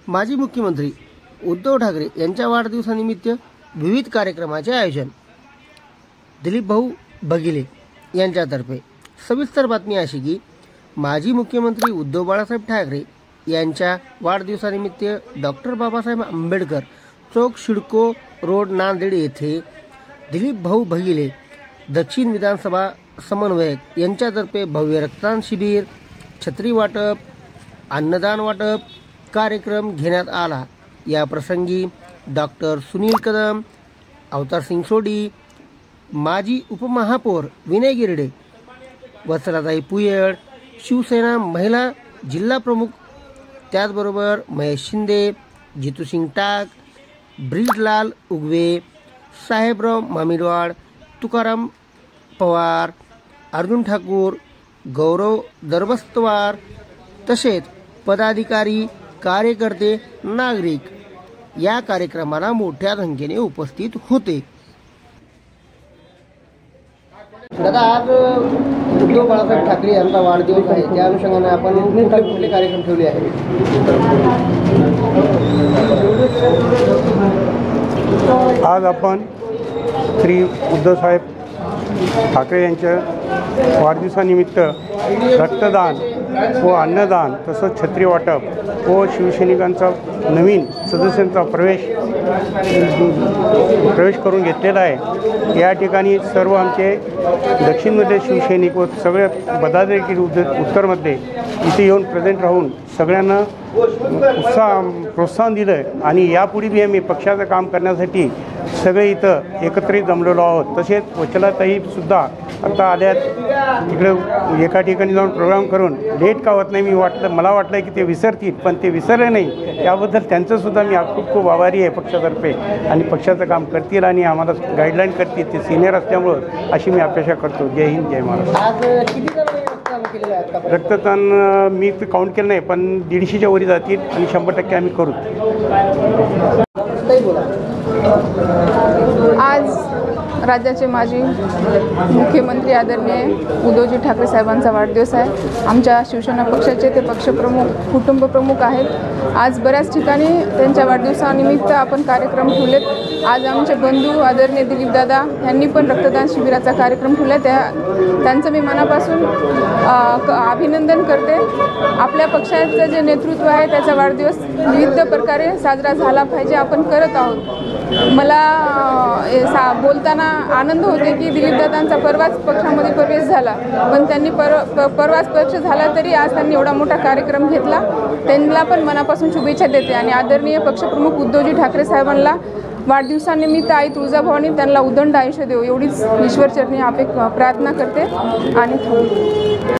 माजी मुख्यमंत्री उद्धव ठाकरे यांच्या वाढदिवसानिमित्त विविध कार्यक्रमाचे आयोजन। दिलीप भाऊ भगिले यांच्यातर्फे सविस्तर बातमी अशी की माजी मुख्यमंत्री उद्धव बाळासाहेब ठाकरे यांच्या वाढदिवसानिमित्त डॉक्टर बाबासाहेब आंबेडकर चौक सिडको रोड नांदेड येथे दिलीप भाऊ भगिले दक्षिण विधानसभा समन्वयक यांच्यातर्फे भव्य रक्तदान शिबिर, छत्री वाटप, अन्नदान वाटप कार्यक्रम घेण्यात आला। या प्रसंगी डॉक्टर सुनील कदम, अवतारसिंग सोडी, माजी उपमहापौर विनय गिरडे, वत्सलाताई पुयड, शिवसेना महिला जिल्हा प्रमुख, त्याचबरोबर महेश शिंदे, जितूसिंग टाक, ब्रिजलाल उगवे, साहेबराव मामिडवाड, तुकाराम पवार, अर्जुन ठाकूर, गौरव दरबस्तवार तसेच पदाधिकारी, कार्यकर्ते, नागरिक या कार्यक्रमाला मोठ्या संख्येने उपस्थित होते। दादा, आज उद्धव बाळासाहेब ठाकरे यांचा वाढदिवस आहे, त्या अनुषंगाने आपण कुठले कार्यक्रम ठेवले आहेत? आज आपण श्री उद्धवसाहेब ठाकरे यांच्या वाढदिवसानिमित्त रक्तदान व अन्नदान तसंच छत्री वाटप व शिवसैनिकांचा नवीन सदस्यांचा प्रवेश करून घेतलेला आहे। या ठिकाणी सर्व आमचे दक्षिणमध्ये शिवसैनिक व सगळे पदाधिकारी उत्तरमध्ये इथे येऊन प्रेझेंट राहून सगळ्यांना प्रोत्साहन दिलं आणि यापुढे बी आम्ही पक्षाचं काम करण्यासाठी सगळे इथं एकत्रित जमलेलो आहोत। तसेच वत्सलाताईसुद्धा आता आल्यात तिकडे एका ठिकाणी जाऊन प्रोग्राम करून लेट का होत नाही, मला वाटलं की ते विसरतील, पण ते विसरले नाही। त्याबद्दल त्यांचंसुद्धा मी खूप खूप आभारी आहे पक्षातर्फे, आणि पक्षाचं काम करतील आणि आम्हाला गाईडलाईन करतील, ते सिनियर असल्यामुळं अशी मी अपेक्षा करतो। जय हिंद, जय महाराष्ट्र। रक्तदान मी काउंट केलं नाही, पण 150च्या वरी जातील आणि 100% आम्ही करू। आज राज्याचे माजी मुख्यमंत्री आदरणीय उद्धवजी ठाकरे साहेबांचा वाढदिवस आहे। आमच्या शिवसेना पक्षाचे ते पक्षप्रमुख, कुटुंब प्रमुख आहेत। आज बऱ्याच ठिकाणी त्यांच्या वाढदिवसानिमित्त आपण कार्यक्रम ठेवलेत। आज आमचे बंधू आदरणीय दिलीप दादा यांनी पण रक्तदान शिबिराचा कार्यक्रम ठेवला। त्यांचं मी मनापासून अभिनंदन करते। आपल्या पक्षाचं जे नेतृत्व आहे त्याचा वाढदिवस विविध प्रकारे साजरा झाला पाहिजे, आपण करत आहोत। मला बोलताना आनंद होते की दिलीपदादांचा परवाच पक्षामध्ये प्रवेश झाला, पण त्यांनी परवाच पक्ष झाला तरी आज त्यांनी एवढा मोठा कार्यक्रम घेतला। त्यांना पण मनापासून शुभेच्छा देते आणि आदरणीय पक्षप्रमुख उद्धवजी ठाकरे साहेबांना वाढदिवसानिमित्त आई तुळजाभवानी त्यांना उदंड आयुष्य देव एवढीच ईश्वरचरणी प्रार्थना करते आणि